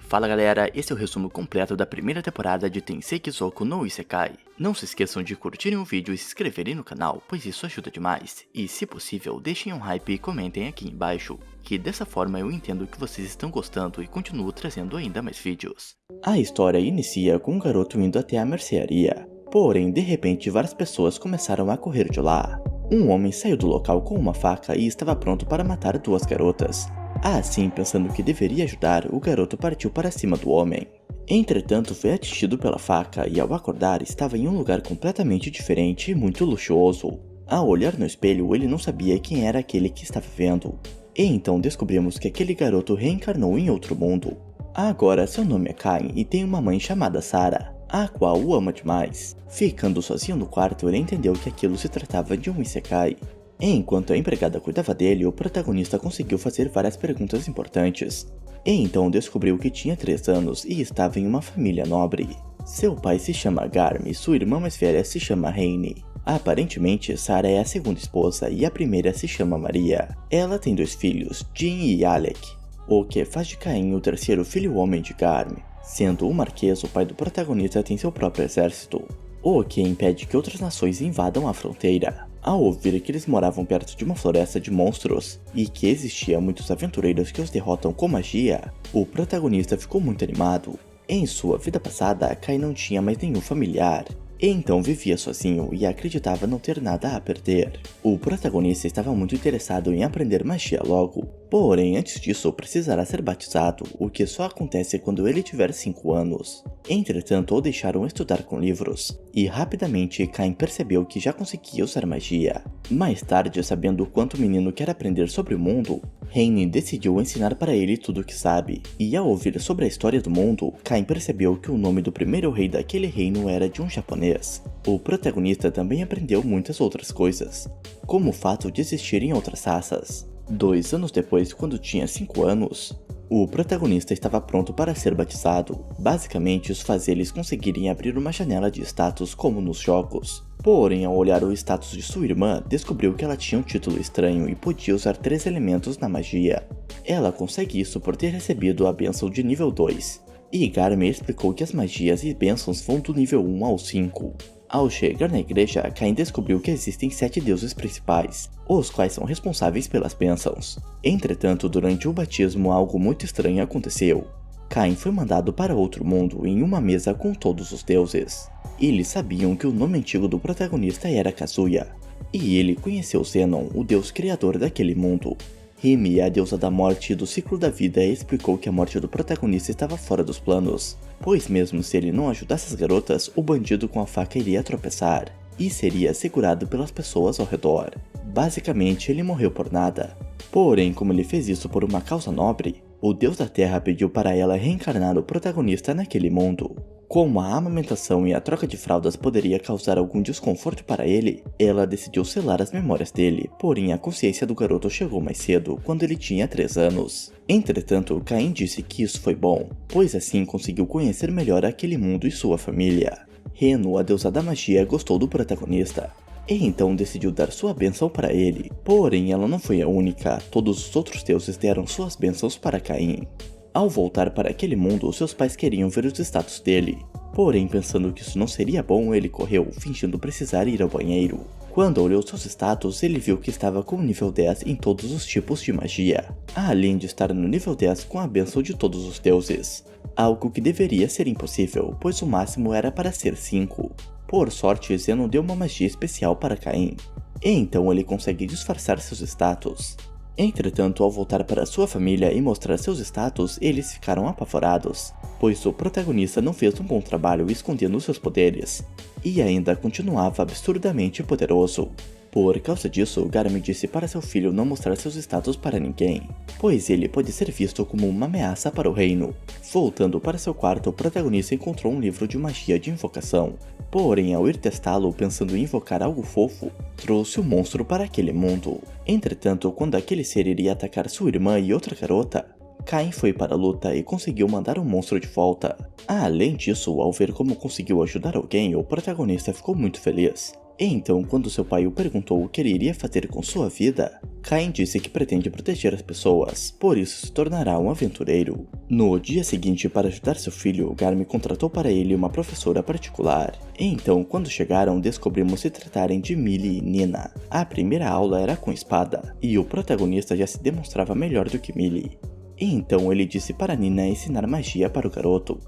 Fala galera, esse é o resumo completo da primeira temporada de Tensei Kizouko no Isekai. Não se esqueçam de curtirem o vídeo e se inscreverem no canal, pois isso ajuda demais. E se possível, deixem um hype e comentem aqui embaixo, que dessa forma eu entendo que vocês estão gostando e continuo trazendo ainda mais vídeos. A história inicia com um garoto indo até a mercearia, porém de repente várias pessoas começaram a correr de lá. Um homem saiu do local com uma faca e estava pronto para matar duas garotas. Assim, pensando que deveria ajudar, o garoto partiu para cima do homem. Entretanto, foi atingido pela faca e ao acordar estava em um lugar completamente diferente e muito luxuoso. Ao olhar no espelho, ele não sabia quem era aquele que estava vendo. E então descobrimos que aquele garoto reencarnou em outro mundo. Agora seu nome é Kain e tem uma mãe chamada Sarah, a qual o ama demais. Ficando sozinho no quarto, ele entendeu que aquilo se tratava de um Isekai. Enquanto a empregada cuidava dele, o protagonista conseguiu fazer várias perguntas importantes. E então descobriu que tinha 3 anos e estava em uma família nobre. Seu pai se chama Garm e sua irmã mais velha se chama Reine. Aparentemente, Sarah é a segunda esposa e a primeira se chama Maria. Ela tem 2 filhos, Jin e Alec, o que faz de Caim o terceiro filho homem de Garm. Sendo o Marquês, o pai do protagonista tem seu próprio exército, o que impede que outras nações invadam a fronteira. Ao ouvir que eles moravam perto de uma floresta de monstros e que existia muitos aventureiros que os derrotam com magia, o protagonista ficou muito animado. Em sua vida passada, Kai não tinha mais nenhum familiar, e então vivia sozinho e acreditava não ter nada a perder. O protagonista estava muito interessado em aprender magia logo, porém antes disso precisará ser batizado, o que só acontece quando ele tiver 5 anos. Entretanto, o deixaram estudar com livros, e rapidamente Kain percebeu que já conseguia usar magia. Mais tarde, sabendo o quanto o menino quer aprender sobre o mundo, Reine decidiu ensinar para ele tudo o que sabe, e ao ouvir sobre a história do mundo, Kain percebeu que o nome do primeiro rei daquele reino era de um japonês. O protagonista também aprendeu muitas outras coisas, como o fato de existirem outras raças. 2 anos depois, quando tinha 5 anos, o protagonista estava pronto para ser batizado. Basicamente, isso faz eles conseguirem abrir uma janela de status como nos jogos. Porém, ao olhar o status de sua irmã, descobriu que ela tinha um título estranho e podia usar 3 elementos na magia. Ela consegue isso por ter recebido a bênção de nível 2. E Garm explicou que as magias e bênçãos vão do nível 1 ao 5. Ao chegar na igreja, Kain descobriu que existem 7 deuses principais, os quais são responsáveis pelas bênçãos. Entretanto, durante o batismo algo muito estranho aconteceu. Kain foi mandado para outro mundo em uma mesa com todos os deuses. Eles sabiam que o nome antigo do protagonista era Kazuya, e ele conheceu Zenon, o deus criador daquele mundo. Hime, a deusa da morte e do ciclo da vida, explicou que a morte do protagonista estava fora dos planos, pois mesmo se ele não ajudasse as garotas, o bandido com a faca iria tropeçar, e seria segurado pelas pessoas ao redor. Basicamente, ele morreu por nada. Porém, como ele fez isso por uma causa nobre, o deus da terra pediu para ela reencarnar o protagonista naquele mundo. Como a amamentação e a troca de fraldas poderia causar algum desconforto para ele, ela decidiu selar as memórias dele, porém a consciência do garoto chegou mais cedo, quando ele tinha 3 anos. Entretanto, Kain disse que isso foi bom, pois assim conseguiu conhecer melhor aquele mundo e sua família. Reno, a deusa da magia, gostou do protagonista, e então decidiu dar sua bênção para ele. Porém, ela não foi a única, todos os outros deuses deram suas bênçãos para Kain. Ao voltar para aquele mundo, seus pais queriam ver os status dele. Porém, pensando que isso não seria bom, ele correu, fingindo precisar ir ao banheiro. Quando olhou seus status, ele viu que estava com o nível 10 em todos os tipos de magia, além de estar no nível 10 com a bênção de todos os deuses. Algo que deveria ser impossível, pois o máximo era para ser 5. Por sorte, Zenon deu uma magia especial para Kain, e então ele consegue disfarçar seus status. Entretanto, ao voltar para sua família e mostrar seus status, eles ficaram apavorados, pois o protagonista não fez um bom trabalho escondendo seus poderes, e ainda continuava absurdamente poderoso. Por causa disso, Garm disse para seu filho não mostrar seus status para ninguém, pois ele pode ser visto como uma ameaça para o reino. Voltando para seu quarto, o protagonista encontrou um livro de magia de invocação. Porém, ao ir testá-lo pensando em invocar algo fofo, trouxe o monstro para aquele mundo. Entretanto, quando aquele ser iria atacar sua irmã e outra garota, Kain foi para a luta e conseguiu mandar o monstro de volta. Além disso, ao ver como conseguiu ajudar alguém, o protagonista ficou muito feliz. Então, quando seu pai o perguntou o que ele iria fazer com sua vida, Cain disse que pretende proteger as pessoas, por isso se tornará um aventureiro. No dia seguinte, para ajudar seu filho, Garm contratou para ele uma professora particular. Então, quando chegaram, descobrimos se tratarem de Millie e Nina. A primeira aula era com espada, e o protagonista já se demonstrava melhor do que Millie. Então ele disse para Nina ensinar magia para o garoto.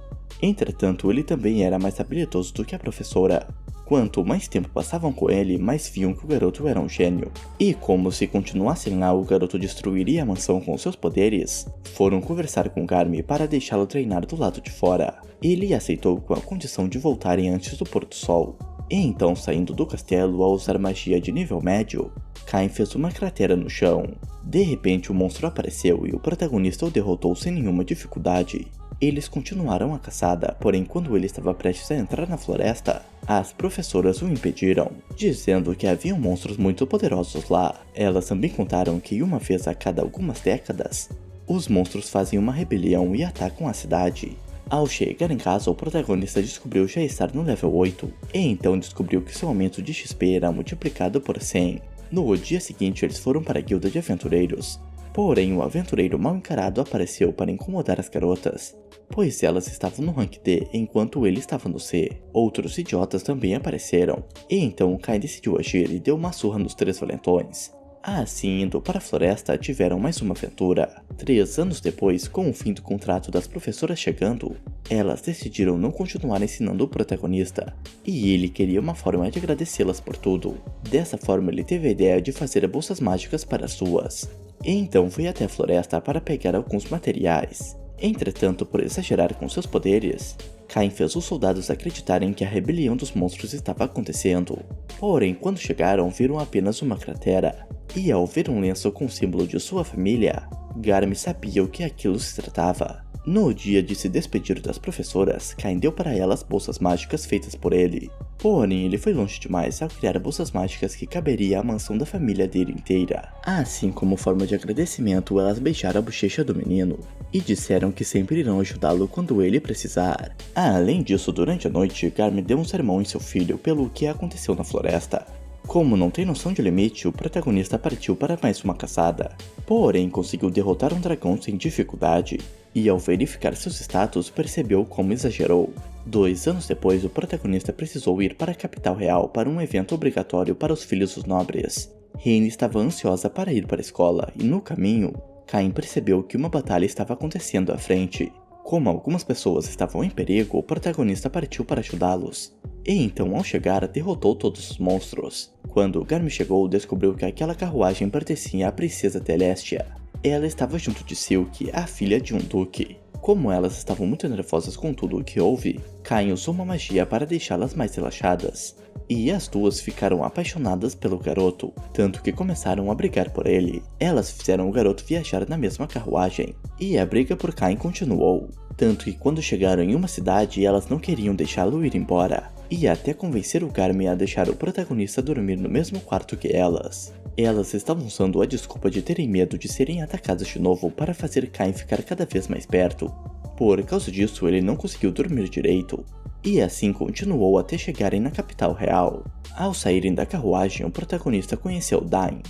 Entretanto, ele também era mais habilidoso do que a professora. Quanto mais tempo passavam com ele, mais viam que o garoto era um gênio. E como se continuassem lá, o garoto destruiria a mansão com seus poderes, foram conversar com Garm para deixá-lo treinar do lado de fora. Ele aceitou com a condição de voltarem antes do pôr do sol. E então, saindo do castelo ao usar magia de nível médio, Cain fez uma cratera no chão. De repente, o monstro apareceu e o protagonista o derrotou sem nenhuma dificuldade. Eles continuaram a caçada, porém quando ele estava prestes a entrar na floresta, as professoras o impediram, dizendo que haviam monstros muito poderosos lá. Elas também contaram que uma vez a cada algumas décadas, os monstros fazem uma rebelião e atacam a cidade. Ao chegar em casa, o protagonista descobriu já estar no level 8, e então descobriu que seu aumento de XP era multiplicado por 100. No dia seguinte, eles foram para a guilda de aventureiros. Porém, o aventureiro mal encarado apareceu para incomodar as garotas, pois elas estavam no rank D enquanto ele estava no C. Outros idiotas também apareceram, e então Cain decidiu agir e deu uma surra nos 3 valentões. Assim, indo para a floresta, tiveram mais uma aventura. 3 anos depois, com o fim do contrato das professoras chegando, elas decidiram não continuar ensinando o protagonista, e ele queria uma forma de agradecê-las por tudo. Dessa forma, ele teve a ideia de fazer bolsas mágicas para as suas. E então foi até a floresta para pegar alguns materiais. Entretanto, por exagerar com seus poderes, Cain fez os soldados acreditarem que a rebelião dos monstros estava acontecendo. Porém, quando chegaram, viram apenas uma cratera, e ao ver um lenço com o símbolo de sua família, Garm sabia o que aquilo se tratava. No dia de se despedir das professoras, Cain deu para elas bolsas mágicas feitas por ele. Porém, ele foi longe demais ao criar bolsas mágicas que caberia à mansão da família dele inteira. Assim, como forma de agradecimento, elas beijaram a bochecha do menino e disseram que sempre irão ajudá-lo quando ele precisar. Além disso, durante a noite, Garm deu um sermão em seu filho pelo que aconteceu na floresta. Como não tem noção de limite, o protagonista partiu para mais uma caçada. Porém, conseguiu derrotar um dragão sem dificuldade, e ao verificar seus status, percebeu como exagerou. 2 anos depois, o protagonista precisou ir para a capital real para um evento obrigatório para os filhos dos nobres. Raine estava ansiosa para ir para a escola, e no caminho, Cain percebeu que uma batalha estava acontecendo à frente. Como algumas pessoas estavam em perigo, o protagonista partiu para ajudá-los. E então, ao chegar, derrotou todos os monstros. Quando Garm chegou, descobriu que aquela carruagem pertencia à princesa Telestia. Ela estava junto de Silk, a filha de um duque. Como elas estavam muito nervosas com tudo o que houve, Cain usou uma magia para deixá-las mais relaxadas. E as duas ficaram apaixonadas pelo garoto, tanto que começaram a brigar por ele. Elas fizeram o garoto viajar na mesma carruagem, e a briga por Cain continuou. Tanto que quando chegaram em uma cidade, elas não queriam deixá-lo ir embora, e até convencer o Garm a deixar o protagonista dormir no mesmo quarto que elas. Elas estavam usando a desculpa de terem medo de serem atacadas de novo para fazer Cain ficar cada vez mais perto. Por causa disso, ele não conseguiu dormir direito, e assim continuou até chegarem na capital real. Ao saírem da carruagem, o protagonista conheceu Dain,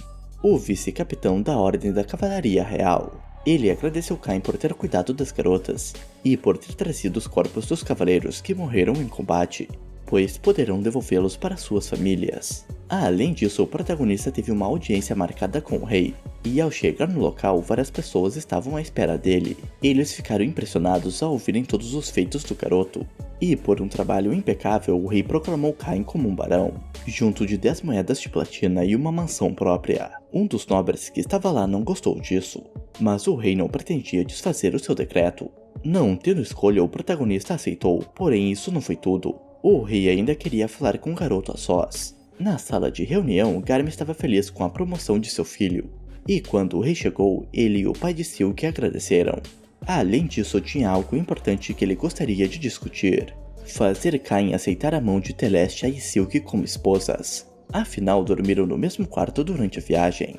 o vice-capitão da Ordem da Cavalaria Real. Ele agradeceu Cain por ter cuidado das garotas, e por ter trazido os corpos dos cavaleiros que morreram em combate, pois poderão devolvê-los para suas famílias. Além disso, o protagonista teve uma audiência marcada com o rei, e ao chegar no local, várias pessoas estavam à espera dele. Eles ficaram impressionados ao ouvirem todos os feitos do garoto, e por um trabalho impecável, o rei proclamou Cain como um barão, junto de 10 moedas de platina e uma mansão própria. Um dos nobres que estava lá não gostou disso, mas o rei não pretendia desfazer o seu decreto. Não tendo escolha, o protagonista aceitou, porém isso não foi tudo. O rei ainda queria falar com o garoto a sós. Na sala de reunião, Garm estava feliz com a promoção de seu filho, e quando o rei chegou, ele e o pai de Silk agradeceram. Além disso, tinha algo importante que ele gostaria de discutir: fazer Cain aceitar a mão de Telestia e Silk como esposas. Afinal, dormiram no mesmo quarto durante a viagem.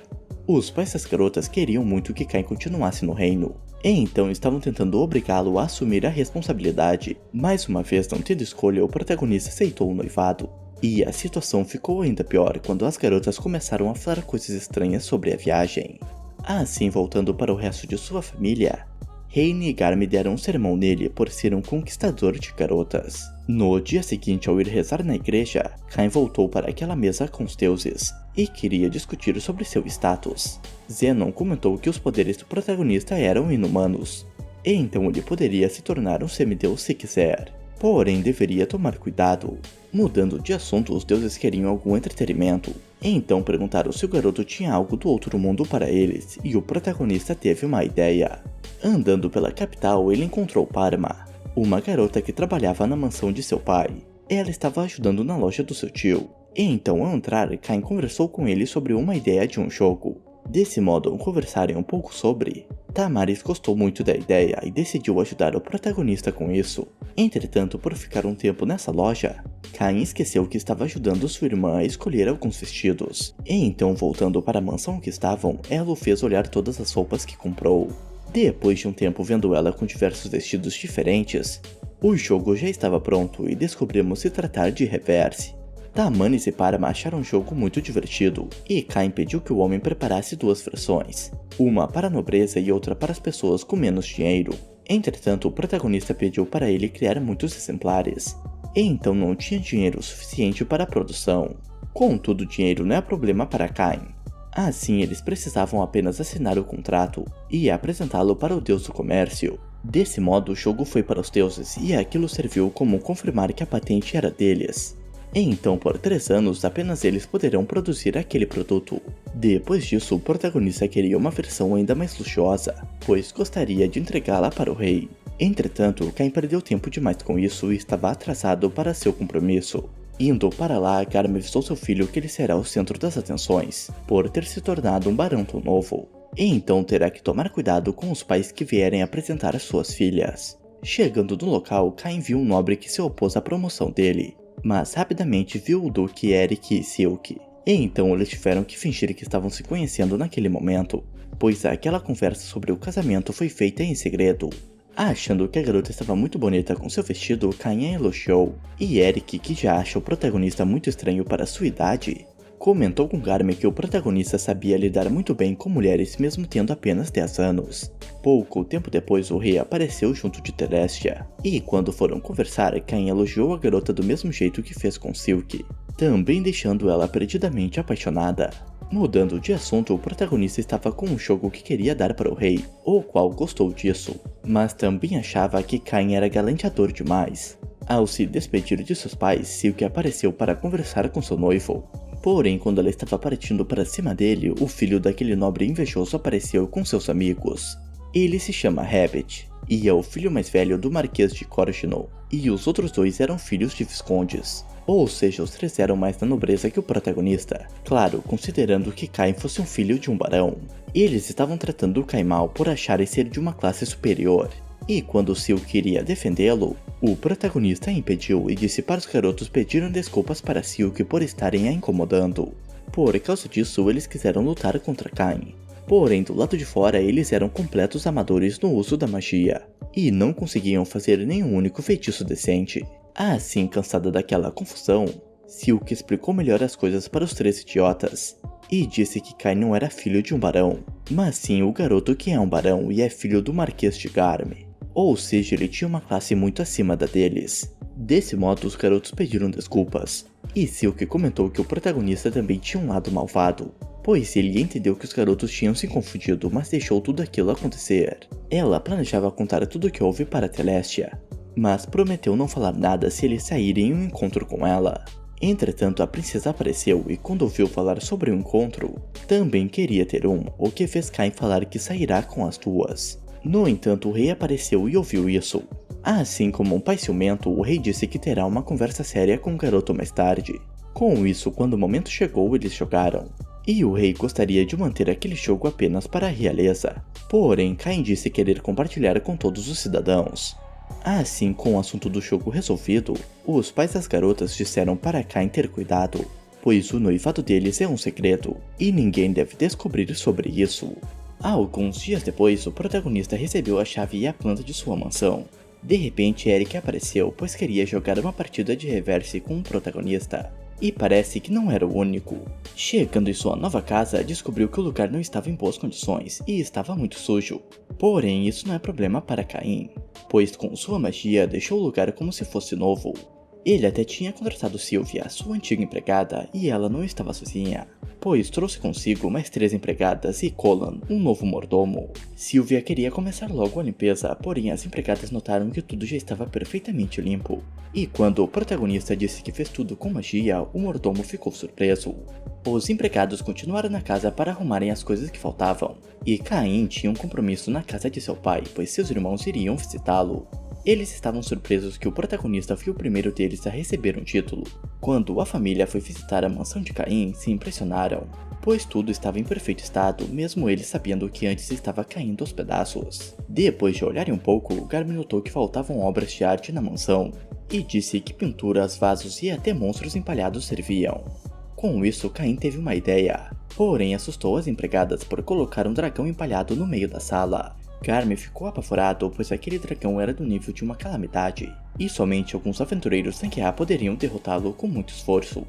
Os pais das garotas queriam muito que Cain continuasse no reino, e então estavam tentando obrigá-lo a assumir a responsabilidade. Mais uma vez, não tendo escolha, o protagonista aceitou o noivado. E a situação ficou ainda pior quando as garotas começaram a falar coisas estranhas sobre a viagem. Assim, voltando para o resto de sua família, Rain e Garm deram um sermão nele por ser um conquistador de garotas. No dia seguinte, ao ir rezar na igreja, Kain voltou para aquela mesa com os deuses e queria discutir sobre seu status. Zenon comentou que os poderes do protagonista eram inumanos, e então ele poderia se tornar um semideus se quiser, porém deveria tomar cuidado. Mudando de assunto, os deuses queriam algum entretenimento, então perguntaram se o garoto tinha algo do outro mundo para eles, e o protagonista teve uma ideia. Andando pela capital, ele encontrou Parma, uma garota que trabalhava na mansão de seu pai. Ela estava ajudando na loja do seu tio, e então ao entrar, Kain conversou com ele sobre uma ideia de um jogo. Desse modo, ao conversarem um pouco sobre, Tamaris gostou muito da ideia e decidiu ajudar o protagonista com isso. Entretanto, por ficar um tempo nessa loja, Kain esqueceu que estava ajudando sua irmã a escolher alguns vestidos. E então, voltando para a mansão que estavam, ela o fez olhar todas as roupas que comprou. Depois de um tempo vendo ela com diversos vestidos diferentes, o jogo já estava pronto e descobrimos se tratar de Reverse. Tamaris e Parma acharam o jogo muito divertido, e Kain pediu que o homem preparasse duas versões, uma para a nobreza e outra para as pessoas com menos dinheiro. Entretanto, o protagonista pediu para ele criar muitos exemplares, e então não tinha dinheiro suficiente para a produção. Contudo, dinheiro não é problema para Kain. Assim, eles precisavam apenas assinar o contrato e apresentá-lo para o deus do comércio. Desse modo, o jogo foi para os deuses e aquilo serviu como confirmar que a patente era deles. Então, por 3 anos, apenas eles poderão produzir aquele produto. Depois disso, o protagonista queria uma versão ainda mais luxuosa, pois gostaria de entregá-la para o rei. Entretanto, Kain perdeu tempo demais com isso e estava atrasado para seu compromisso. Indo para lá, Garm avisou seu filho que ele será o centro das atenções, por ter se tornado um barão tão novo. E então terá que tomar cuidado com os pais que vierem apresentar suas filhas. Chegando no local, Kain viu um nobre que se opôs à promoção dele, mas rapidamente viu o Duque Eric e Silk, e então eles tiveram que fingir que estavam se conhecendo naquele momento, pois aquela conversa sobre o casamento foi feita em segredo. Achando que a garota estava muito bonita com seu vestido, Kain a elogiou, e Eric, que já acha o protagonista muito estranho para sua idade, comentou com Garm que o protagonista sabia lidar muito bem com mulheres mesmo tendo apenas 10 anos. Pouco tempo depois, o rei apareceu junto de Telestia, e quando foram conversar, Kain elogiou a garota do mesmo jeito que fez com Silk, também deixando ela perdidamente apaixonada. Mudando de assunto, o protagonista estava com um jogo que queria dar para o rei, o qual gostou disso, mas também achava que Kain era galanteador demais. Ao se despedir de seus pais, Silk apareceu para conversar com seu noivo. Porém, quando ela estava partindo para cima dele, o filho daquele nobre invejoso apareceu com seus amigos. Ele se chama Rabbit, e é o filho mais velho do Marquês de Corgino, e os outros 2 eram filhos de viscondes. Ou seja, os 3 eram mais da nobreza que o protagonista, claro, considerando que Kain fosse um filho de um barão. Eles estavam tratando Kain mal por acharem ser de uma classe superior, e quando Silk queria defendê-lo, o protagonista impediu e disse para os garotos pedirem desculpas para Silk por estarem a incomodando. Por causa disso, eles quiseram lutar contra Kain. Porém, do lado de fora, eles eram completos amadores no uso da magia, e não conseguiam fazer nenhum único feitiço decente. Assim, cansada daquela confusão, Silk explicou melhor as coisas para os 3 idiotas, e disse que Kain não era filho de um barão, mas sim o garoto que é um barão e é filho do Marquês de Garm. Ou seja, ele tinha uma classe muito acima da deles. Desse modo, os garotos pediram desculpas, e Silk comentou que o protagonista também tinha um lado malvado, pois ele entendeu que os garotos tinham se confundido, mas deixou tudo aquilo acontecer. Ela planejava contar tudo o que houve para Telestia, mas prometeu não falar nada se eles saírem em um encontro com ela. Entretanto, a princesa apareceu e quando ouviu falar sobre o encontro, também queria ter um, o que fez Kain falar que sairá com as 2. No entanto, o rei apareceu e ouviu isso. Assim como um pai ciumento, o rei disse que terá uma conversa séria com o garoto mais tarde. Com isso, quando o momento chegou, eles jogaram. E o rei gostaria de manter aquele jogo apenas para a realeza. Porém, Kain disse querer compartilhar com todos os cidadãos. Assim, com o assunto do jogo resolvido, os pais das garotas disseram para Kain ter cuidado, pois o noivado deles é um segredo, e ninguém deve descobrir sobre isso. Alguns dias depois, o protagonista recebeu a chave e a planta de sua mansão. De repente, Eric apareceu, pois queria jogar uma partida de reverse com o protagonista. E parece que não era o único. Chegando em sua nova casa, descobriu que o lugar não estava em boas condições e estava muito sujo. Porém, isso não é problema para Caim, pois com sua magia deixou o lugar como se fosse novo. Ele até tinha contratado Sylvia, sua antiga empregada, e ela não estava sozinha, pois trouxe consigo mais 3 empregadas e Colin, um novo mordomo. Sylvia queria começar logo a limpeza, porém as empregadas notaram que tudo já estava perfeitamente limpo. E quando o protagonista disse que fez tudo com magia, o mordomo ficou surpreso. Os empregados continuaram na casa para arrumarem as coisas que faltavam, e Caim tinha um compromisso na casa de seu pai, pois seus irmãos iriam visitá-lo. Eles estavam surpresos que o protagonista foi o primeiro deles a receber um título. Quando a família foi visitar a mansão de Caim, se impressionaram, pois tudo estava em perfeito estado, mesmo eles sabendo que antes estava caindo aos pedaços. Depois de olharem um pouco, Garmin notou que faltavam obras de arte na mansão, e disse que pinturas, vasos e até monstros empalhados serviam. Com isso, Caim teve uma ideia, porém assustou as empregadas por colocar um dragão empalhado no meio da sala. Garmin ficou apavorado, pois aquele dragão era do nível de uma calamidade, e somente alguns aventureiros sem guiar poderiam derrotá-lo com muito esforço.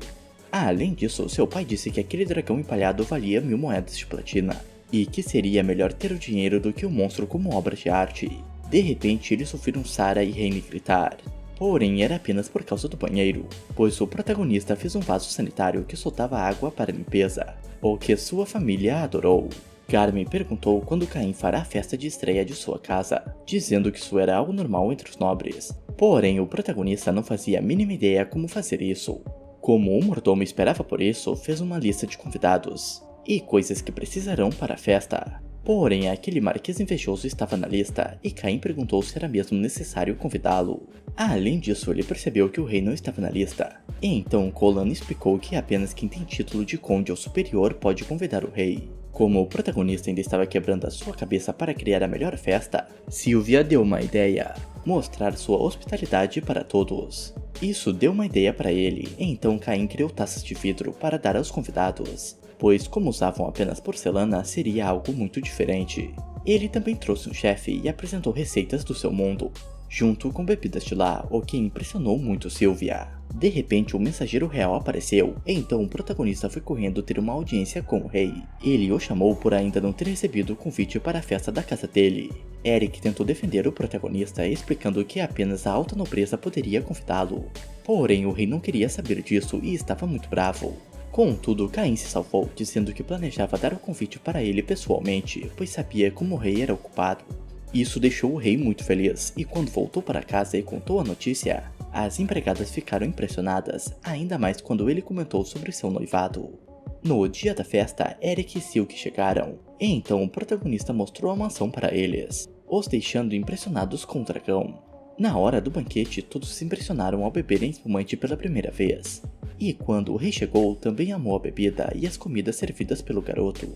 Além disso, seu pai disse que aquele dragão empalhado valia 1000 moedas de platina, e que seria melhor ter o dinheiro do que o monstro como obra de arte. De repente, eles ouviram Sarah e Raine gritar, porém era apenas por causa do banheiro, pois o protagonista fez um vaso sanitário que soltava água para limpeza, o que sua família adorou. Garmin perguntou quando Caim fará a festa de estreia de sua casa, dizendo que isso era algo normal entre os nobres. Porém, o protagonista não fazia a mínima ideia como fazer isso. Como o mordomo esperava por isso, fez uma lista de convidados e coisas que precisarão para a festa. Porém, aquele marquês invejoso estava na lista e Caim perguntou se era mesmo necessário convidá-lo. Além disso, ele percebeu que o rei não estava na lista. E então Colin explicou que apenas quem tem título de conde ou superior pode convidar o rei. Como o protagonista ainda estava quebrando a sua cabeça para criar a melhor festa, Sylvia deu uma ideia: mostrar sua hospitalidade para todos. Isso deu uma ideia para ele, então Caim criou taças de vidro para dar aos convidados, pois como usavam apenas porcelana, seria algo muito diferente. Ele também trouxe um chefe e apresentou receitas do seu mundo, junto com bebidas de lá, o que impressionou muito Sylvia. De repente, o mensageiro real apareceu, então o protagonista foi correndo ter uma audiência com o rei. Ele o chamou por ainda não ter recebido o convite para a festa da casa dele. Eric tentou defender o protagonista, explicando que apenas a alta nobreza poderia convidá-lo. Porém, o rei não queria saber disso e estava muito bravo. Contudo, Caim se salvou, dizendo que planejava dar o convite para ele pessoalmente, pois sabia como o rei era ocupado. Isso deixou o rei muito feliz, e quando voltou para casa e contou a notícia, as empregadas ficaram impressionadas, ainda mais quando ele comentou sobre seu noivado. No dia da festa, Eric e Silk chegaram, e então o protagonista mostrou a mansão para eles, os deixando impressionados com o dragão. Na hora do banquete, todos se impressionaram ao beberem espumante pela primeira vez, e quando o rei chegou, também amou a bebida e as comidas servidas pelo garoto.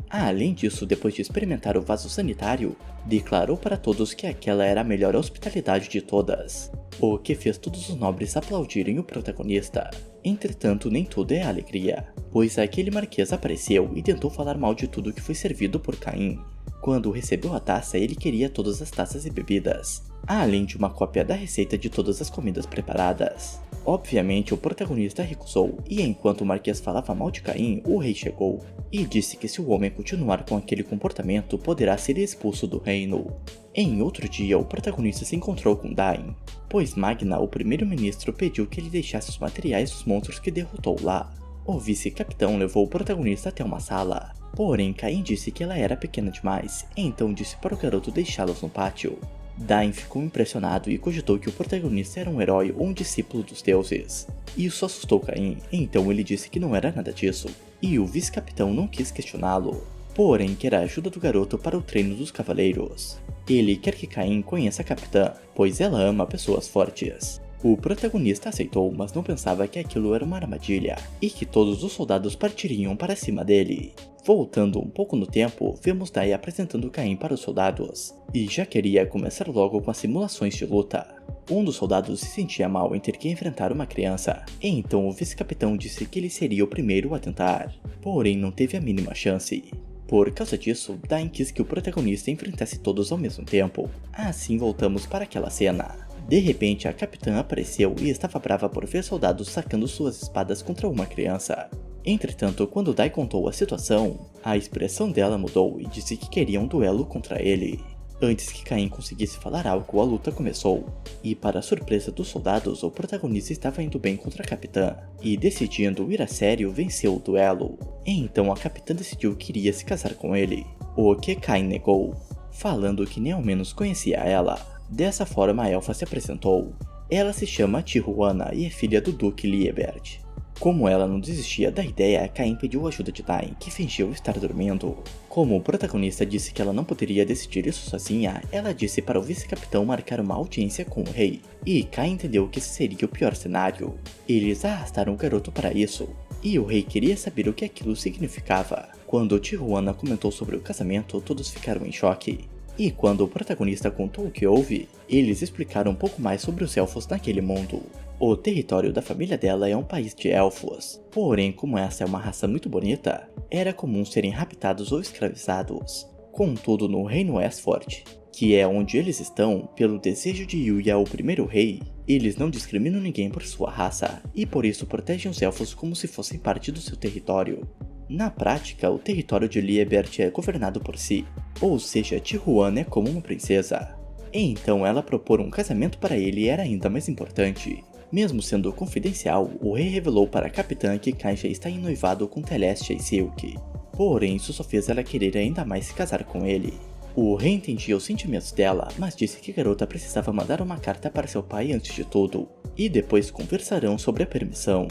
Além disso, depois de experimentar o vaso sanitário, declarou para todos que aquela era a melhor hospitalidade de todas, o que fez todos os nobres aplaudirem o protagonista. Entretanto, nem tudo é alegria, pois aquele marquês apareceu e tentou falar mal de tudo que foi servido por Caim. Quando recebeu a taça, ele queria todas as taças e bebidas, além de uma cópia da receita de todas as comidas preparadas. Obviamente, o protagonista recusou, e enquanto o marquês falava mal de Caim, o rei chegou e disse que se o homem continuar com aquele comportamento, poderá ser expulso do reino. Em outro dia, o protagonista se encontrou com Dain, pois Magna, o primeiro-ministro, pediu que ele deixasse os materiais dos monstros que derrotou lá. O vice-capitão levou o protagonista até uma sala, porém Caim disse que ela era pequena demais, então disse para o garoto deixá-los no pátio. Dain ficou impressionado e cogitou que o protagonista era um herói ou um discípulo dos deuses. Isso assustou Caim, então ele disse que não era nada disso, e o vice-capitão não quis questioná-lo, porém quer a ajuda do garoto para o treino dos cavaleiros. Ele quer que Caim conheça a capitã, pois ela ama pessoas fortes. O protagonista aceitou, mas não pensava que aquilo era uma armadilha, e que todos os soldados partiriam para cima dele. Voltando um pouco no tempo, vemos Dai apresentando Caim para os soldados, e já queria começar logo com as simulações de luta. Um dos soldados se sentia mal em ter que enfrentar uma criança, e então o vice-capitão disse que ele seria o primeiro a tentar, porém não teve a mínima chance. Por causa disso, Dain quis que o protagonista enfrentasse todos ao mesmo tempo. Assim voltamos para aquela cena. De repente, a capitã apareceu e estava brava por ver soldados sacando suas espadas contra uma criança. Entretanto, quando Dai contou a situação, a expressão dela mudou e disse que queria um duelo contra ele. Antes que Caim conseguisse falar algo, a luta começou, e para a surpresa dos soldados, o protagonista estava indo bem contra a capitã, e decidindo ir a sério, venceu o duelo. Então a capitã decidiu que iria se casar com ele, o que Caim negou, falando que nem ao menos conhecia ela. Dessa forma a elfa se apresentou. Ela se chama Tijuana e é filha do Duque Liebert. Como ela não desistia da ideia, Caim pediu ajuda de Dain, que fingiu estar dormindo. Como o protagonista disse que ela não poderia decidir isso sozinha, ela disse para o vice-capitão marcar uma audiência com o rei, e Caim entendeu que esse seria o pior cenário. Eles arrastaram o garoto para isso, e o rei queria saber o que aquilo significava. Quando Tijuana comentou sobre o casamento, todos ficaram em choque. E quando o protagonista contou o que houve, eles explicaram um pouco mais sobre os elfos naquele mundo. O território da família dela é um país de elfos, porém como essa é uma raça muito bonita, era comum serem raptados ou escravizados. Contudo, no reino Esfort, que é onde eles estão, pelo desejo de Yuya, o primeiro rei, eles não discriminam ninguém por sua raça, e por isso protegem os elfos como se fossem parte do seu território. Na prática, o território de Liebert é governado por si, ou seja, Tijuana é como uma princesa. Então ela propor um casamento para ele era ainda mais importante. Mesmo sendo confidencial, o rei revelou para a capitã que Caim já está em noivado com Telestia e Silk. Porém, isso só fez ela querer ainda mais se casar com ele. O rei entendia os sentimentos dela, mas disse que a garota precisava mandar uma carta para seu pai antes de tudo, e depois conversarão sobre a permissão.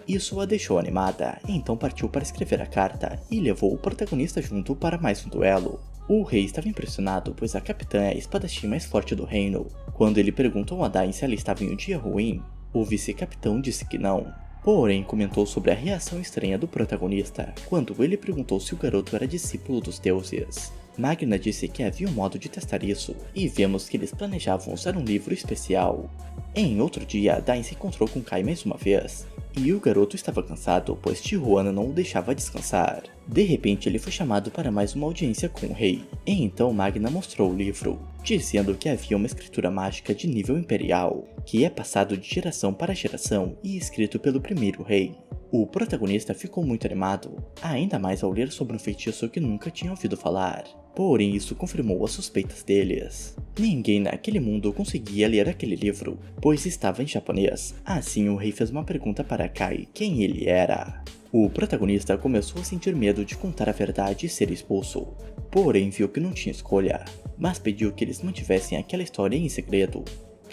Isso a deixou animada, então partiu para escrever a carta e levou o protagonista junto para mais um duelo. O rei estava impressionado, pois a capitã é a espadachim mais forte do reino. Quando ele perguntou a Dain se ela estava em um dia ruim, o vice-capitão disse que não. Porém, comentou sobre a reação estranha do protagonista, quando ele perguntou se o garoto era discípulo dos deuses. Magna disse que havia um modo de testar isso, e vemos que eles planejavam usar um livro especial. Em outro dia, Dain se encontrou com Kai mais uma vez, e o garoto estava cansado, pois Tijuana não o deixava descansar. De repente, ele foi chamado para mais uma audiência com o rei, e então Magna mostrou o livro, dizendo que havia uma escritura mágica de nível imperial, que é passado de geração para geração e escrito pelo primeiro rei. O protagonista ficou muito animado, ainda mais ao ler sobre um feitiço que nunca tinha ouvido falar. Porém, isso confirmou as suspeitas deles. Ninguém naquele mundo conseguia ler aquele livro, pois estava em japonês. Assim, o rei fez uma pergunta para Kai, quem ele era. O protagonista começou a sentir medo de contar a verdade e ser expulso. Porém, viu que não tinha escolha, mas pediu que eles mantivessem aquela história em segredo.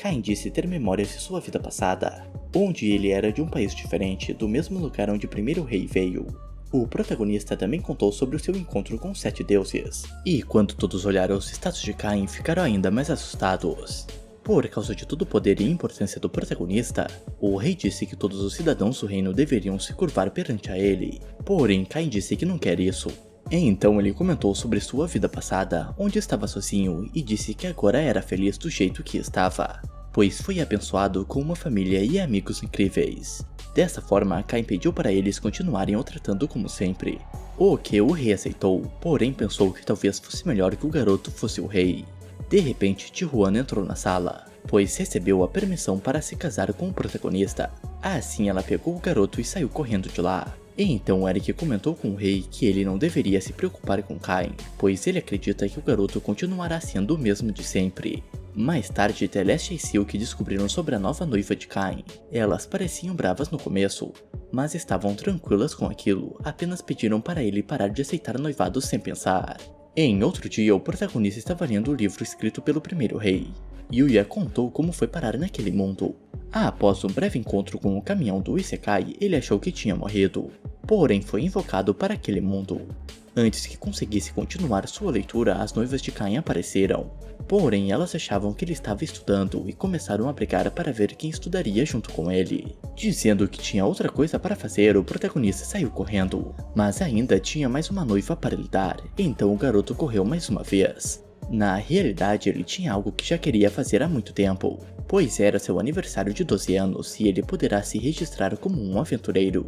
Caim disse ter memórias de sua vida passada, onde ele era de um país diferente, do mesmo lugar onde o primeiro rei veio. O protagonista também contou sobre o seu encontro com os 7 deuses, e quando todos olharam os status de Caim, ficaram ainda mais assustados. Por causa de todo o poder e importância do protagonista, o rei disse que todos os cidadãos do reino deveriam se curvar perante a ele. Porém, Caim disse que não quer isso. Então ele comentou sobre sua vida passada, onde estava sozinho, e disse que agora era feliz do jeito que estava, pois foi abençoado com uma família e amigos incríveis. Dessa forma, Caim pediu para eles continuarem o tratando como sempre, o que o rei aceitou, porém pensou que talvez fosse melhor que o garoto fosse o rei. De repente, Tijuana entrou na sala, pois recebeu a permissão para se casar com o protagonista. Assim ela pegou o garoto e saiu correndo de lá. E então Eric comentou com o rei que ele não deveria se preocupar com Caim, pois ele acredita que o garoto continuará sendo o mesmo de sempre. Mais tarde, Telestia e Silk descobriram sobre a nova noiva de Caim. Elas pareciam bravas no começo, mas estavam tranquilas com aquilo, apenas pediram para ele parar de aceitar noivados sem pensar. Em outro dia, o protagonista estava lendo o livro escrito pelo primeiro rei. Yuya contou como foi parar naquele mundo. Após um breve encontro com o caminhão do Isekai, ele achou que tinha morrido, porém foi invocado para aquele mundo. Antes que conseguisse continuar sua leitura, as noivas de Caim apareceram. Porém, elas achavam que ele estava estudando e começaram a brigar para ver quem estudaria junto com ele. Dizendo que tinha outra coisa para fazer, o protagonista saiu correndo, mas ainda tinha mais uma noiva para lidar, então o garoto correu mais uma vez. Na realidade, ele tinha algo que já queria fazer há muito tempo, pois era seu aniversário de 12 anos e ele poderá se registrar como um aventureiro.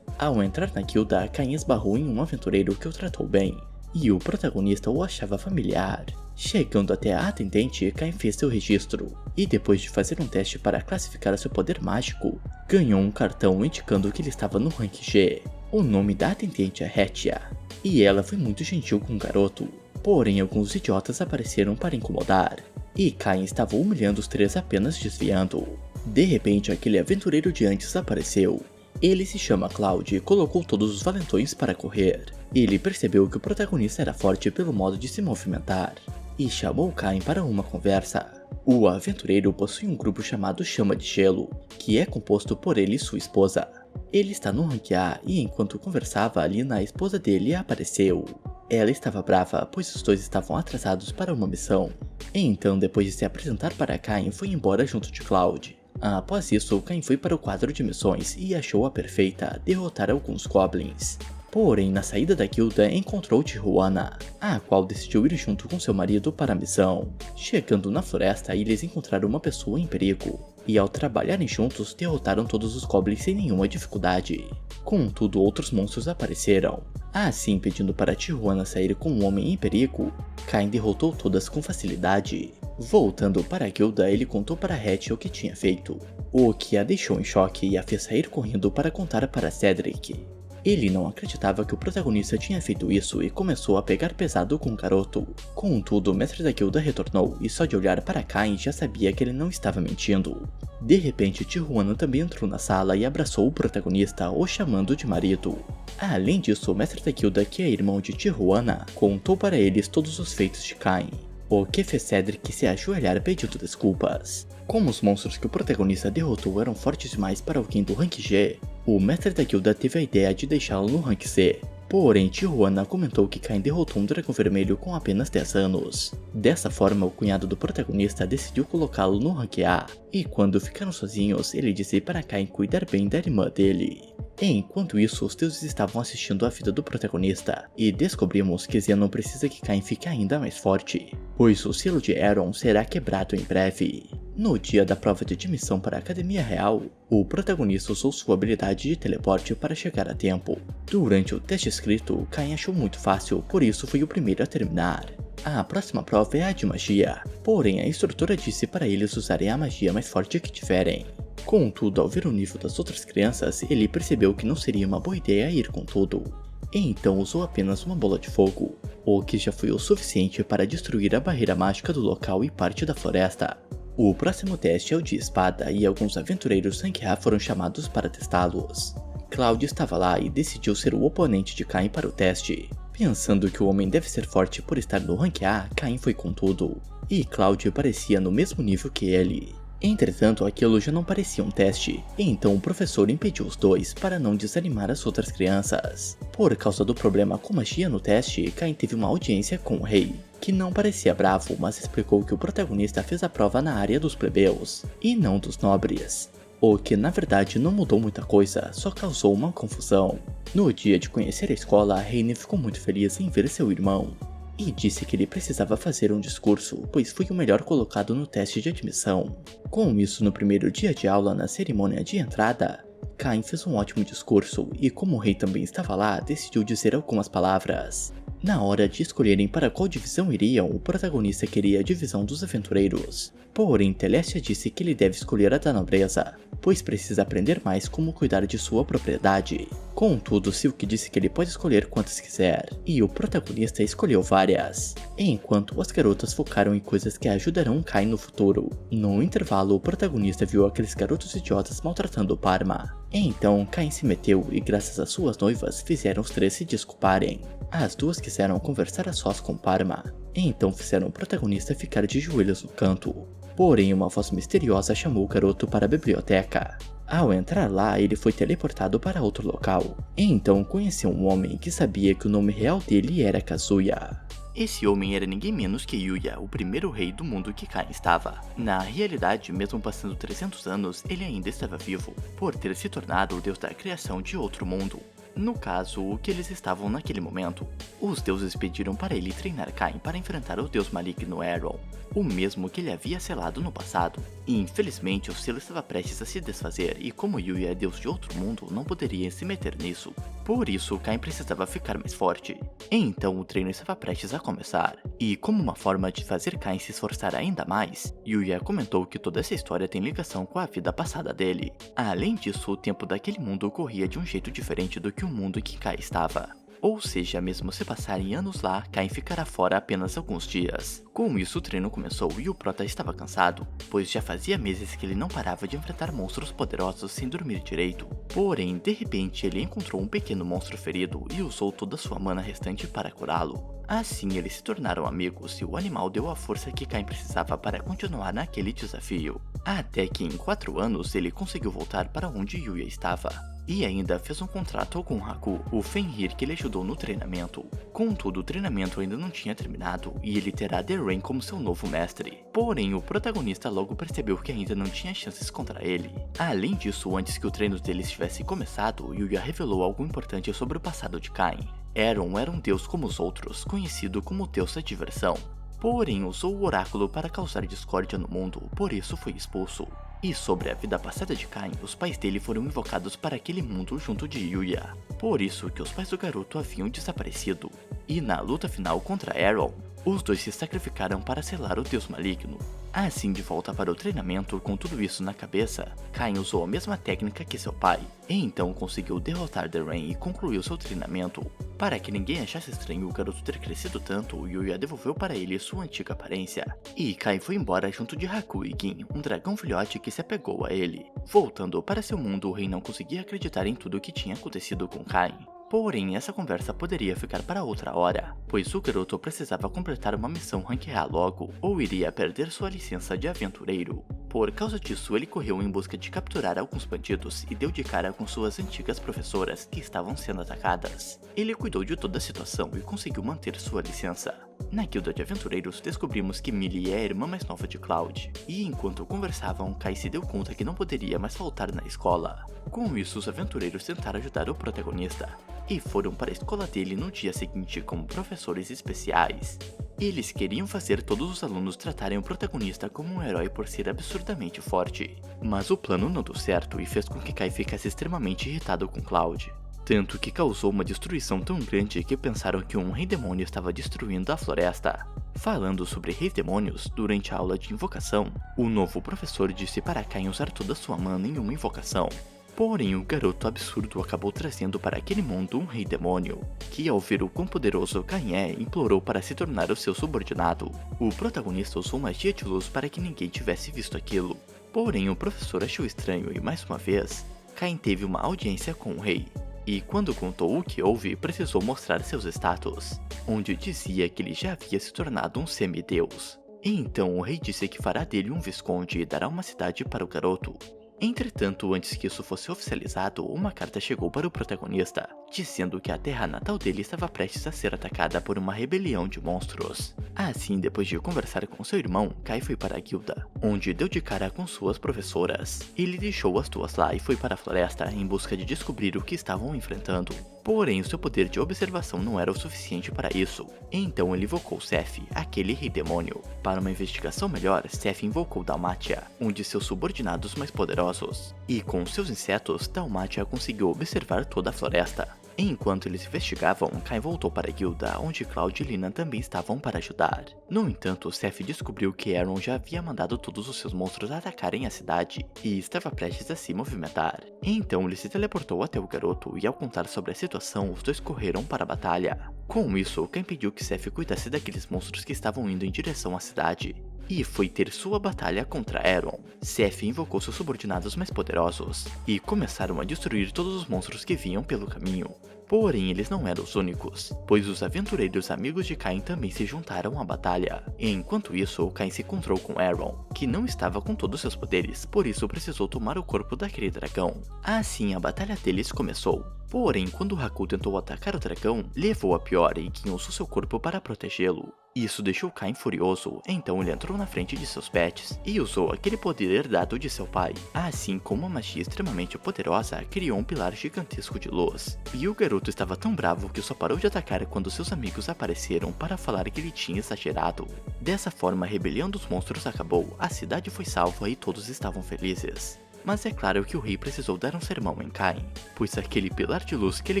Ao entrar na guilda, Caim esbarrou em um aventureiro que o tratou bem, e o protagonista o achava familiar. Chegando até a atendente, Cain fez seu registro, e depois de fazer um teste para classificar seu poder mágico, ganhou um cartão indicando que ele estava no rank G. O nome da atendente é Hetia, e ela foi muito gentil com o garoto, porém alguns idiotas apareceram para incomodar, e Cain estava humilhando os três apenas desviando. De repente aquele aventureiro de antes apareceu. Ele se chama Cloud e colocou todos os valentões para correr. Ele percebeu que o protagonista era forte pelo modo de se movimentar, e chamou Cain para uma conversa. O aventureiro possui um grupo chamado Chama de Gelo, que é composto por ele e sua esposa. Ele está no rank A e enquanto conversava ali a esposa dele apareceu. Ela estava brava, pois os dois estavam atrasados para uma missão. Então, depois de se apresentar para Cain, foi embora junto de Cloud. Após isso, Cain foi para o quadro de missões e achou a perfeita, derrotar alguns goblins. Porém, na saída da guilda encontrou Tijuana, a qual decidiu ir junto com seu marido para a missão. Chegando na floresta, eles encontraram uma pessoa em perigo, e ao trabalharem juntos, derrotaram todos os goblins sem nenhuma dificuldade. Contudo, outros monstros apareceram. Assim, pedindo para Tijuana sair com um homem em perigo, Cain derrotou todas com facilidade. Voltando para a guilda, ele contou para Hetia o que tinha feito, o que a deixou em choque e a fez sair correndo para contar para Cedric. Ele não acreditava que o protagonista tinha feito isso e começou a pegar pesado com o garoto. Contudo, o mestre da guilda retornou e só de olhar para Cain já sabia que ele não estava mentindo. De repente, Tijuana também entrou na sala e abraçou o protagonista, o chamando de marido. Além disso, o mestre da guilda, que é irmão de Tijuana, contou para eles todos os feitos de Cain, o que fez Cedric se ajoelhar pedindo desculpas. Como os monstros que o protagonista derrotou eram fortes demais para alguém do rank G, o mestre da guilda teve a ideia de deixá-lo no rank C. Porém, Tijuana comentou que Cain derrotou um dragão vermelho com apenas 10 anos. Dessa forma, o cunhado do protagonista decidiu colocá-lo no rank A, e quando ficaram sozinhos, ele disse para Cain cuidar bem da irmã dele. Enquanto isso, os deuses estavam assistindo a vida do protagonista, e descobrimos que Zenon precisa que Cain fique ainda mais forte, pois o selo de Eron será quebrado em breve. No dia da prova de admissão para a Academia Real, o protagonista usou sua habilidade de teleporte para chegar a tempo. Durante o teste escrito, Cain achou muito fácil, por isso foi o primeiro a terminar. A próxima prova é a de magia, porém a instrutora disse para eles usarem a magia mais forte que tiverem. Contudo, ao ver o nível das outras crianças, ele percebeu que não seria uma boa ideia ir com tudo. Então usou apenas uma bola de fogo, o que já foi o suficiente para destruir a barreira mágica do local e parte da floresta. O próximo teste é o de espada e alguns aventureiros rank A foram chamados para testá-los. Cloud estava lá e decidiu ser o oponente de Cain para o teste. Pensando que o homem deve ser forte por estar no rank A, Cain foi com tudo, e Cloud parecia no mesmo nível que ele. Entretanto, aquilo já não parecia um teste, então o professor impediu os dois para não desanimar as outras crianças. Por causa do problema com magia no teste, Cain teve uma audiência com o rei, que não parecia bravo, mas explicou que o protagonista fez a prova na área dos plebeus, e não dos nobres. O que na verdade não mudou muita coisa, só causou uma confusão. No dia de conhecer a escola, Reine ficou muito feliz em ver seu irmão, e disse que ele precisava fazer um discurso, pois foi o melhor colocado no teste de admissão. Com isso, no primeiro dia de aula na cerimônia de entrada, Cain fez um ótimo discurso, e como o rei também estava lá, decidiu dizer algumas palavras. Na hora de escolherem para qual divisão iriam, o protagonista queria a divisão dos aventureiros. Porém, Telestia disse que ele deve escolher a da nobreza, pois precisa aprender mais como cuidar de sua propriedade. Contudo, Silk disse que ele pode escolher quantas quiser, e o protagonista escolheu várias, enquanto as garotas focaram em coisas que ajudarão Cain no futuro. No intervalo, o protagonista viu aqueles garotos idiotas maltratando Parma. Então, Cain se meteu e graças às suas noivas fizeram os três se desculparem. As duas quiseram conversar a sós com Parma, então fizeram o protagonista ficar de joelhos no canto. Porém, uma voz misteriosa chamou o garoto para a biblioteca. Ao entrar lá, ele foi teleportado para outro local. Então conheceu um homem que sabia que o nome real dele era Kazuya. Esse homem era ninguém menos que Yuya, o primeiro rei do mundo que Cain estava. Na realidade, mesmo passando 300 anos, ele ainda estava vivo, por ter se tornado o deus da criação de outro mundo. No caso, o que eles estavam naquele momento. Os deuses pediram para ele treinar Caim para enfrentar o deus maligno Aaron, o mesmo que ele havia selado no passado. E infelizmente o selo estava prestes a se desfazer e como Yuya é deus de outro mundo, não poderia se meter nisso. Por isso, Caim precisava ficar mais forte. Então o treino estava prestes a começar, e como uma forma de fazer Caim se esforçar ainda mais, Yuya comentou que toda essa história tem ligação com a vida passada dele. Além disso, o tempo daquele mundo corria de um jeito diferente do que o mundo em que Caim estava. Ou seja, mesmo se passarem anos lá, Caim ficará fora apenas alguns dias. Com isso, o treino começou e o prota estava cansado, pois já fazia meses que ele não parava de enfrentar monstros poderosos sem dormir direito. Porém, de repente, ele encontrou um pequeno monstro ferido e usou toda sua mana restante para curá-lo. Assim, eles se tornaram amigos e o animal deu a força que Caim precisava para continuar naquele desafio. Até que em 4 anos ele conseguiu voltar para onde Yuya estava. E ainda fez um contrato com Haku, o Fenrir que ele ajudou no treinamento. Contudo, o treinamento ainda não tinha terminado e ele terá The Rain como seu novo mestre. Porém, o protagonista logo percebeu que ainda não tinha chances contra ele. Além disso, antes que o treino deles tivesse começado, Yuya revelou algo importante sobre o passado de Caim. Aaron era um deus como os outros, conhecido como o deus da diversão. Porém, usou o oráculo para causar discórdia no mundo, por isso foi expulso. E sobre a vida passada de Caim, os pais dele foram invocados para aquele mundo junto de Yuya. Por isso que os pais do garoto haviam desaparecido. E na luta final contra Aaron, os dois se sacrificaram para selar o deus maligno. Assim, de volta para o treinamento, com tudo isso na cabeça, Caim usou a mesma técnica que seu pai, e então conseguiu derrotar The Rain e concluiu seu treinamento. Para que ninguém achasse estranho o garoto ter crescido tanto, Yuya devolveu para ele sua antiga aparência, e Caim foi embora junto de Haku e Gin, um dragão filhote que se apegou a ele. Voltando para seu mundo, o rei não conseguia acreditar em tudo o que tinha acontecido com Caim. Porém, essa conversa poderia ficar para outra hora, pois o garoto precisava completar uma missão Rank A logo, ou iria perder sua licença de aventureiro. Por causa disso, ele correu em busca de capturar alguns bandidos e deu de cara com suas antigas professoras que estavam sendo atacadas. Ele cuidou de toda a situação e conseguiu manter sua licença. Na guilda de aventureiros, descobrimos que Millie é a irmã mais nova de Cloud, e enquanto conversavam, Kai se deu conta que não poderia mais faltar na escola. Com isso, os aventureiros tentaram ajudar o protagonista, e foram para a escola dele no dia seguinte como professores especiais. Eles queriam fazer todos os alunos tratarem o protagonista como um herói por ser absurdamente forte. Mas o plano não deu certo e fez com que Kai ficasse extremamente irritado com Cloud. Tanto que causou uma destruição tão grande que pensaram que um rei demônio estava destruindo a floresta. Falando sobre reis demônios, durante a aula de invocação, o novo professor disse para Kai usar toda sua mana em uma invocação. Porém, o garoto absurdo acabou trazendo para aquele mundo um rei demônio, que ao ver o quão poderoso Caim é, implorou para se tornar o seu subordinado. O protagonista usou magia de luz para que ninguém tivesse visto aquilo. Porém, o professor achou estranho e, mais uma vez, Caim teve uma audiência com o rei. E quando contou o que houve, precisou mostrar seus status, onde dizia que ele já havia se tornado um semideus. E então o rei disse que fará dele um visconde e dará uma cidade para o garoto. Entretanto, antes que isso fosse oficializado, uma carta chegou para o protagonista, dizendo que a terra natal dele estava prestes a ser atacada por uma rebelião de monstros. Assim, depois de conversar com seu irmão, Kai foi para a guilda, onde deu de cara com suas professoras. Ele deixou as duas lá e foi para a floresta em busca de descobrir o que estavam enfrentando. Porém, o seu poder de observação não era o suficiente para isso. Então ele invocou Seth, aquele rei demônio. Para uma investigação melhor, Seth invocou Dalmatia, um de seus subordinados mais poderosos. E com seus insetos, Dalmatia conseguiu observar toda a floresta. Enquanto eles investigavam, Kai voltou para a guilda, onde Cloud e Lina também estavam para ajudar. No entanto, Seth descobriu que Aaron já havia mandado todos os seus monstros atacarem a cidade, e estava prestes a se movimentar. Então ele se teleportou até o garoto, e ao contar sobre a situação, os dois correram para a batalha. Com isso, Kai impediu que Seth cuidasse daqueles monstros que estavam indo em direção à cidade. E foi ter sua batalha contra Aaron. Seth invocou seus subordinados mais poderosos, e começaram a destruir todos os monstros que vinham pelo caminho. Porém, eles não eram os únicos, pois os aventureiros amigos de Kain também se juntaram à batalha. Enquanto isso, Kain se encontrou com Aaron, que não estava com todos seus poderes, por isso precisou tomar o corpo daquele dragão. Assim, a batalha deles começou. Porém, quando Haku tentou atacar o dragão, levou a pior e Gin usou seu corpo para protegê-lo. Isso deixou Kain furioso, então ele entrou na frente de seus pets e usou aquele poder herdado de seu pai. Assim como uma magia extremamente poderosa, criou um pilar gigantesco de luz. E o garoto estava tão bravo que só parou de atacar quando seus amigos apareceram para falar que ele tinha exagerado. Dessa forma, a rebelião dos monstros acabou, a cidade foi salva e todos estavam felizes. Mas é claro que o rei precisou dar um sermão em Kain, pois aquele pilar de luz que ele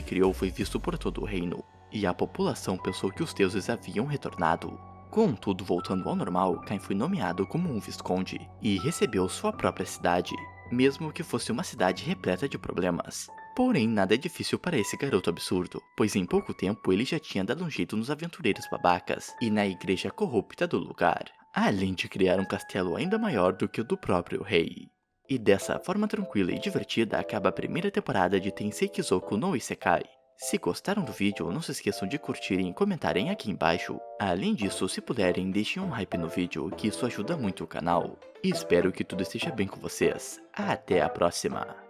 criou foi visto por todo o reino, e a população pensou que os deuses haviam retornado. Com tudo voltando ao normal, Kain foi nomeado como um visconde, e recebeu sua própria cidade, mesmo que fosse uma cidade repleta de problemas. Porém, nada é difícil para esse garoto absurdo, pois em pouco tempo ele já tinha dado um jeito nos aventureiros babacas, e na igreja corrupta do lugar, além de criar um castelo ainda maior do que o do próprio rei. E dessa forma tranquila e divertida acaba a primeira temporada de Tensei Kizoku no Isekai. Se gostaram do vídeo, não se esqueçam de curtirem e comentarem aqui embaixo. Além disso, se puderem, deixem um hype no vídeo, que isso ajuda muito o canal. E espero que tudo esteja bem com vocês. Até a próxima!